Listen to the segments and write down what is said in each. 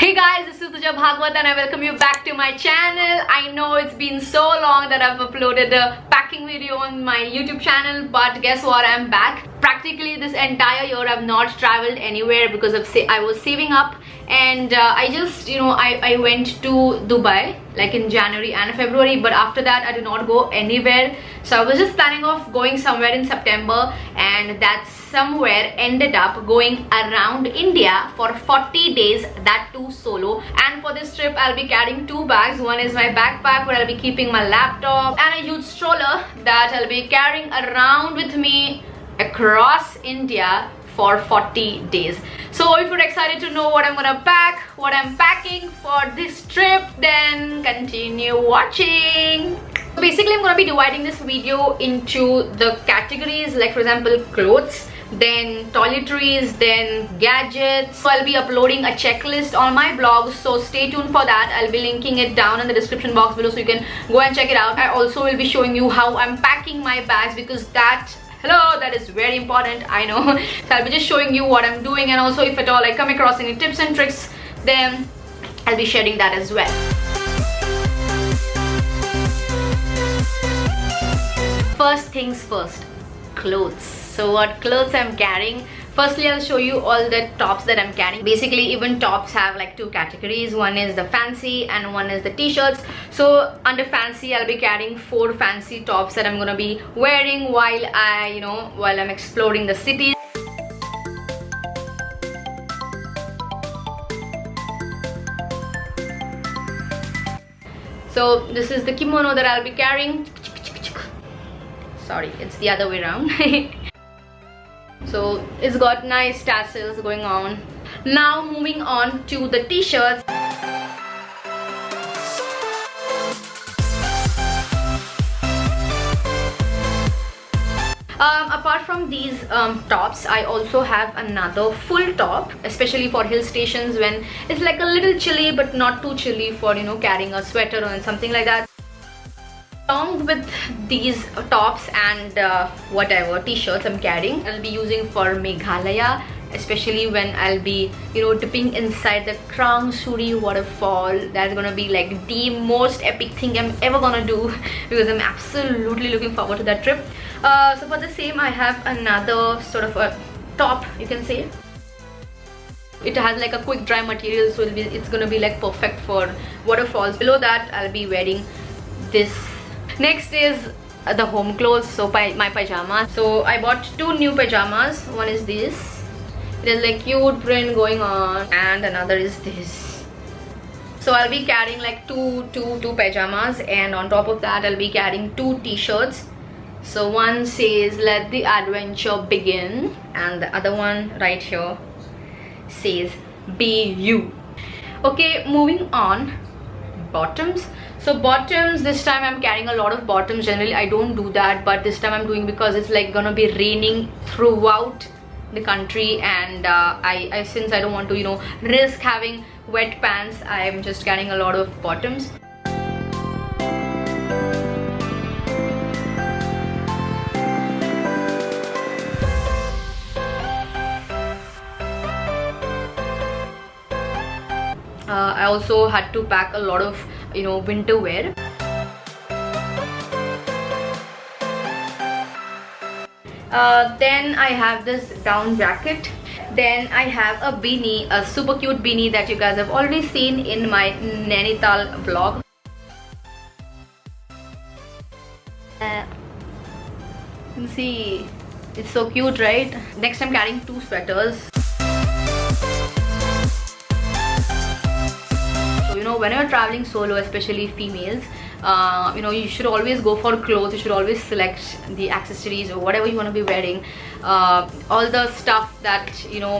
Hey guys, this is Rutuja Bhagwat and I welcome you back to my channel. I know it's been so long that I've uploaded a packing video on my YouTube channel, but guess what, I'm back. Practically this entire year I've not traveled anywhere because I was saving up, and I just I went to Dubai like in January and February, but after that I did not go anywhere. So I was just planning of going somewhere in September, and that somewhere ended up going around India for 40 days, that too solo. And for this trip I'll be carrying two bags. One is my backpack where I'll be keeping my laptop, and a huge stroller that I'll be carrying around with me across India for 40 days. So if you're excited to know what I'm gonna pack, what I'm packing for this trip, then continue watching. So basically I'm gonna be dividing this video into the categories, like for example clothes, then toiletries, then gadgets. So I'll be uploading a checklist on my blog, so stay tuned for that. I'll be linking it down in the description box below so you can go and check it out. I also will be showing you how I'm packing my bags, because that is very important, I know. So I'll be just showing you what I'm doing, and also if at all I come across any tips and tricks, then I'll be sharing that as well. First things first, clothes. So what clothes I'm carrying? Firstly, I'll show you all the tops that I'm carrying. Basically, even tops have like two categories. One is the fancy and one is the t-shirts. So under fancy, I'll be carrying 4 fancy tops that I'm gonna be wearing while I'm exploring the city. So this is the kimono that I'll be carrying. Sorry, it's the other way around. So it's got nice tassels going on. Now moving on to the t-shirts. Apart from these tops, I also have another full top, especially for hill stations when it's like a little chilly but not too chilly, for carrying a sweater or something like that. Along with these tops and whatever t-shirts I'm carrying, I'll be using for Meghalaya, especially when I'll be dipping inside the Krang Suri waterfall. That's gonna be like the most epic thing I'm ever gonna do, because I'm absolutely looking forward to that trip. So for the same, I have another sort of a top, you can say. It has like a quick dry material, so it's gonna be like perfect for waterfalls. Below that, I'll be wearing this. Next is the home clothes, so my pajamas. So I bought 2 new pajamas. One is this, it has like cute print going on, and another is this. So I'll be carrying like two pajamas, and on top of that I'll be carrying 2 t-shirts. So one says "Let the adventure begin," and the other one right here says "Be you." Okay, moving on. Bottoms. So bottoms, this time I'm carrying a lot of bottoms. Generally I don't do that, but this time I'm doing because it's like gonna be raining throughout the country, and since I don't want to risk having wet pants, I'm just carrying a lot of bottoms. I also had to pack a lot of winter wear. Then I have this down jacket. Then I have a beanie, a super cute beanie that you guys have already seen in my Nainital vlog. You can see it's so cute, right? Next I'm carrying 2 sweaters. When you're traveling solo, especially females, you should always go for clothes. You should always select the accessories or whatever you want to be wearing, all the stuff that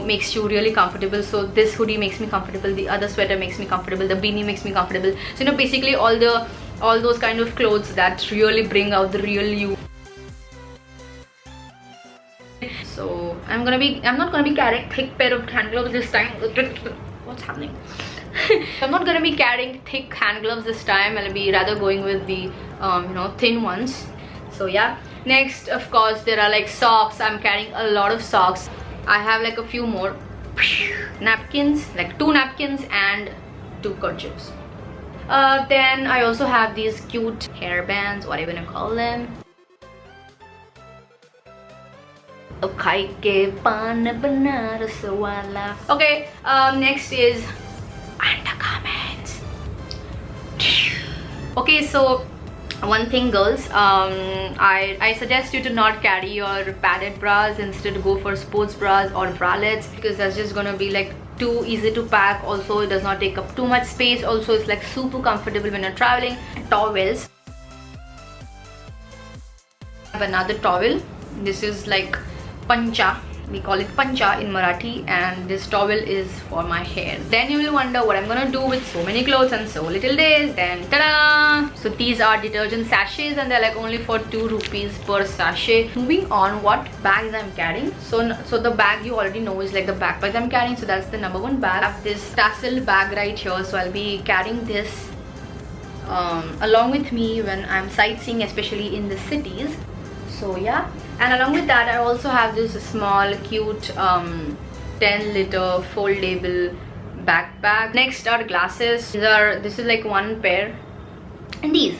makes you really comfortable. So this hoodie makes me comfortable, the other sweater makes me comfortable, the beanie makes me comfortable. So basically all those kind of clothes that really bring out the real you. So I'm not gonna be carrying thick pair of hand gloves this time. What's happening? I'm not gonna be carrying thick hand gloves this time. I'll be rather going with the thin ones. So yeah. Next, of course, there are like socks. I'm carrying a lot of socks. I have like a few more. napkins, like 2 napkins and 2 kerchiefs. Then I also have these cute hairbands, whatever you call them. Okay, next is undergarments. Okay, so one thing, girls, I suggest you to not carry your padded bras. Instead, go for sports bras or bralettes, because that's just gonna be like too easy to pack. Also, it does not take up too much space. Also, it's like super comfortable when you're traveling. Towels. I have another towel. This is like pancha. We call it pancha in Marathi, and this towel is for my hair. Then you will wonder what I'm gonna do with so many clothes and so little days. Then ta-da! So these are detergent sachets, and they're like only for 2 rupees per sachet. Moving on, what bags I'm carrying. So the bag you already know is like the backpack I'm carrying. So that's the #1 bag. I have this tassel bag right here. So I'll be carrying this along with me when I'm sightseeing, especially in the cities. So yeah. And along with that, I also have this small cute 10-liter foldable backpack. Next are glasses. This is like 1 pair, and these.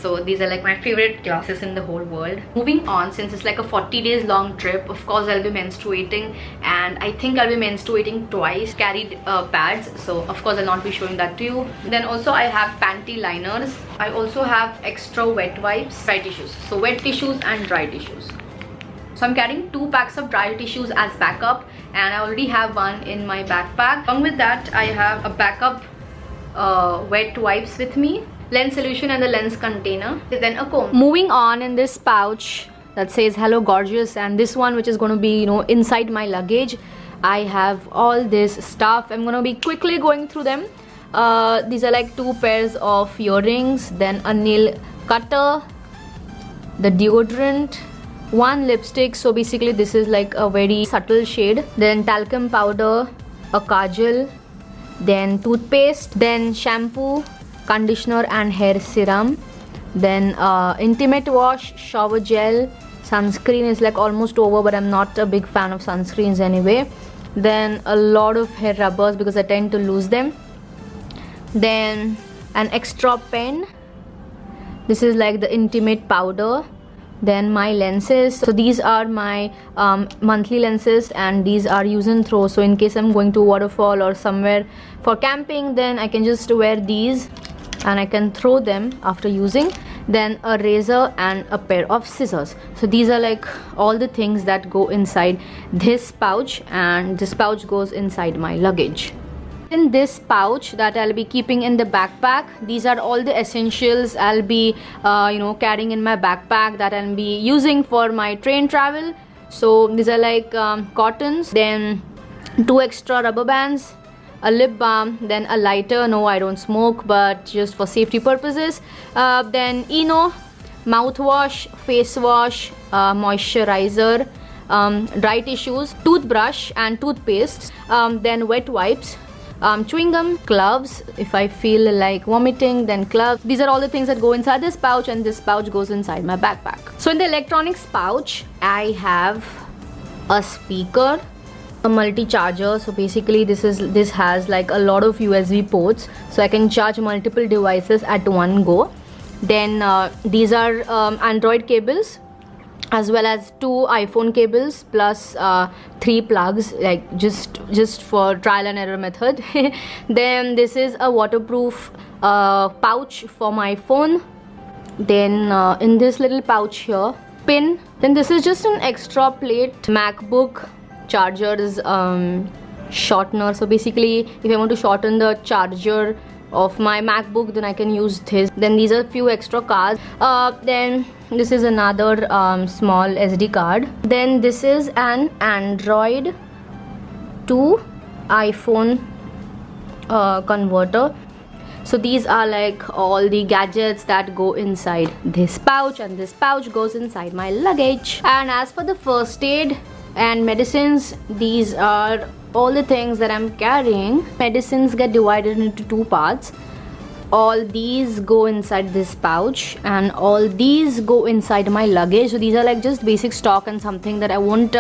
So these are like my favorite glasses in the whole world. Moving on, since it's like a 40 days long trip, of course I'll be menstruating, and I think I'll be menstruating twice. Carried pads, so of course I'll not be showing that to you. Then also I have panty liners. I also have extra wet wipes, dry tissues. So wet tissues and dry tissues. So I'm carrying 2 packs of dry tissues as backup, and I already have one in my backpack. Along with that, I have a backup wet wipes with me, lens solution and the lens container, then a comb. Moving on, in this pouch that says hello gorgeous, and this one which is going to be, you know, inside my luggage, I have all this stuff. I'm going to be quickly going through them. These are like 2 pairs of earrings, then a nail cutter, the deodorant, 1 lipstick. So basically this is like a very subtle shade, then talcum powder, a kajal, then toothpaste, then shampoo, conditioner and hair serum, then intimate wash, shower gel, sunscreen is like almost over, but I'm not a big fan of sunscreens anyway. Then a lot of hair rubbers because I tend to lose them. Then an extra pen. This is like the intimate powder. Then my lenses. So these are my monthly lenses, and these are use and throw. So in case I'm going to waterfall or somewhere for camping, then I can just wear these and I can throw them after using. Then a razor and a pair of scissors. So these are like all the things that go inside this pouch, and this pouch goes inside my luggage. In this pouch that I'll be keeping in the backpack, these are all the essentials I'll be carrying in my backpack that I'll be using for my train travel. So these are like cottons, then 2 extra rubber bands, a lip balm, then a lighter. No, I don't smoke, but just for safety purposes. Then Eno, mouthwash, face wash, moisturizer, dry tissues, toothbrush and toothpaste, then wet wipes, chewing gum, gloves if I feel like vomiting, then gloves. These are all the things that go inside this pouch, and this pouch goes inside my backpack. So in the electronics pouch, I have a speaker, a multi-charger. So basically this has like a lot of USB ports, so I can charge multiple devices at one go. Then these are Android cables, as well as 2 iPhone cables plus 3 plugs, like just for trial and error method. Then this is a waterproof pouch for my phone. Then in this little pouch here, pin. Then this is just an extra plate, MacBook charger's shortener. So basically if I want to shorten the charger of my MacBook, then I can use this. Then these are a few extra cards. Then this is another small SD card. Then this is an Android to iPhone converter. So these are like all the gadgets that go inside this pouch, and this pouch goes inside my luggage. And as for the first aid and medicines, these are all the things that I'm carrying. Medicines get divided into 2 parts. all these go inside this pouch, and all these go inside my luggage. So these are like just basic stock and something that I won't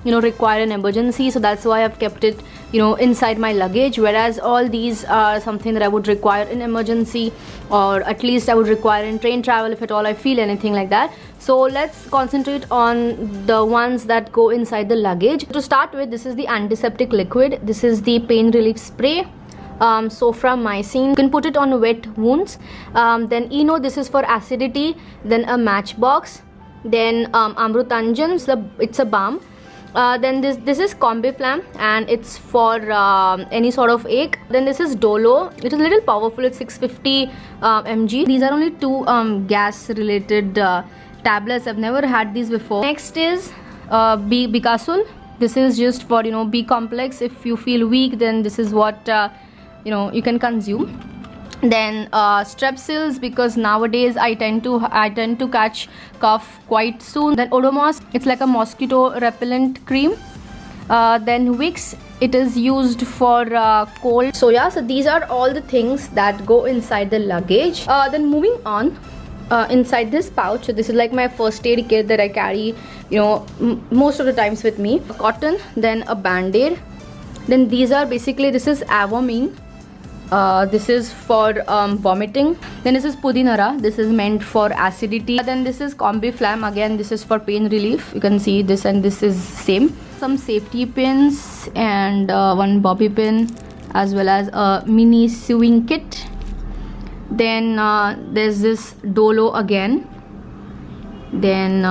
require an emergency, so that's why I've kept it inside my luggage. Whereas all these are something that I would require in emergency, or at least I would require in train travel if at all I feel anything like that. So let's concentrate on the ones that go inside the luggage. To start with, this is the antiseptic liquid. This is the pain relief spray, soframycin. You can put it on wet wounds. Then this is for acidity. Then a matchbox. Then amrutanjan, it's a balm. Then this is combiflam, and it's for any sort of ache. Then this is Dolo. It is a little powerful. It's 650 mg. These are only 2 gas related tablets. I've never had these before. Next is Bicasul. This is just for B complex. If you feel weak, then this is what you can consume. Then strepsils, because nowadays I tend to catch cough quite soon. Then Odomos, it's like a mosquito repellent cream. Then Vicks, it is used for cold. So yeah, so these are all the things that go inside the luggage. Then moving on, inside this pouch, so this is like my first aid kit that I carry most of the times with me. A cotton, then a band-aid. Then these are basically, this is Avomine. This is for vomiting. Then this is Pudinara. This is meant for acidity. Then this is Combiflam. Again, this is for pain relief. You can see this and this is same. Some safety pins and one bobby pin, as well as a mini sewing kit. Then there's this Dolo again. Then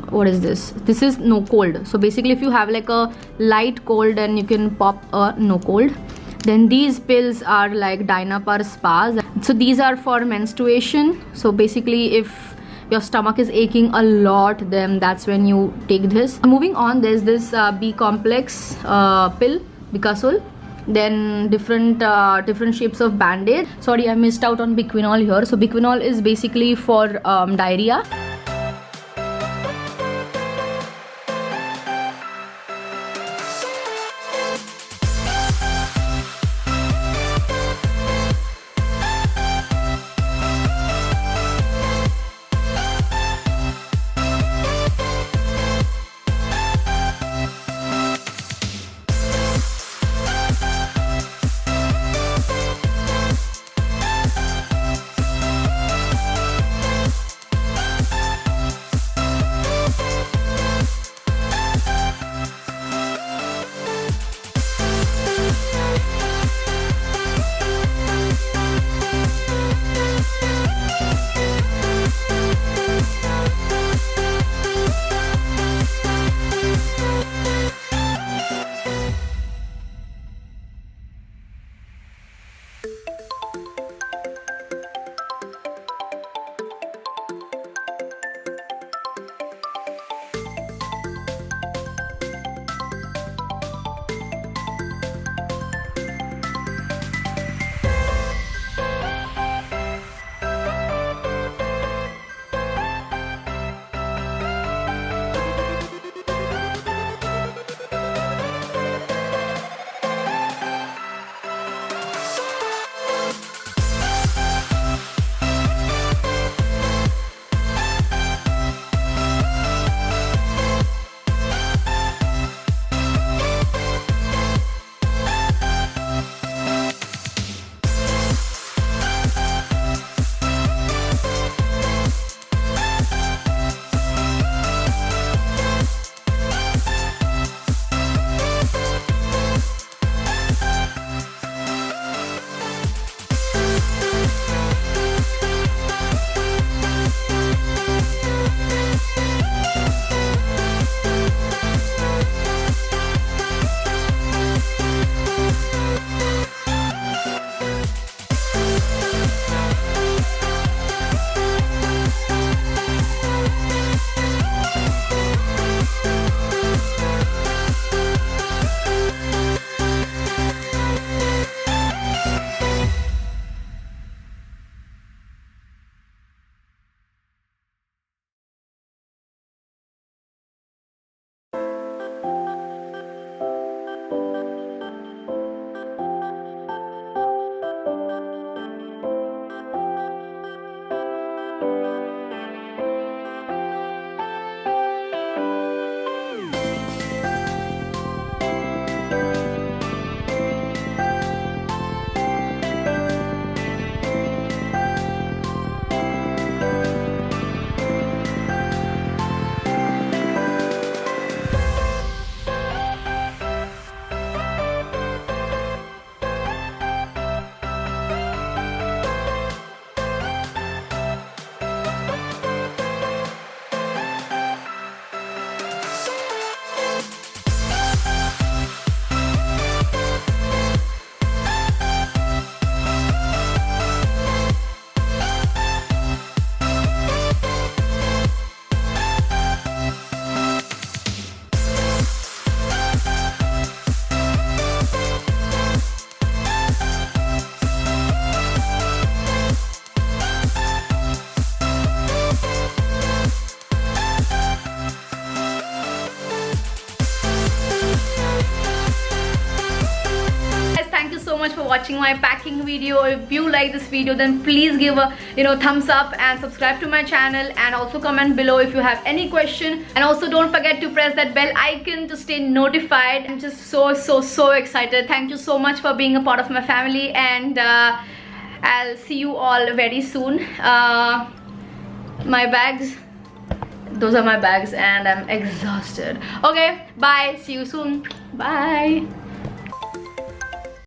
what is this? This is no cold. So basically, if you have like a light cold, then you can pop a no cold. Then these pills are like Dynapar spas. So these are for menstruation. So basically, if your stomach is aching a lot, then that's when you take this. Moving on, there's this B complex pill, Bicasul. Then different shapes of band-aid. Sorry, I missed out on Biquinol here. So Biquinol is basically for diarrhea. watching my packing video. If you like this video, then please give a thumbs up and subscribe to my channel, and also comment below if you have any question. And also don't forget to press that bell icon to stay notified. I'm just so excited. Thank you so much for being a part of my family, and I'll see you all very soon. My bags, those are my bags, and I'm exhausted. Okay, bye, see you soon. Bye.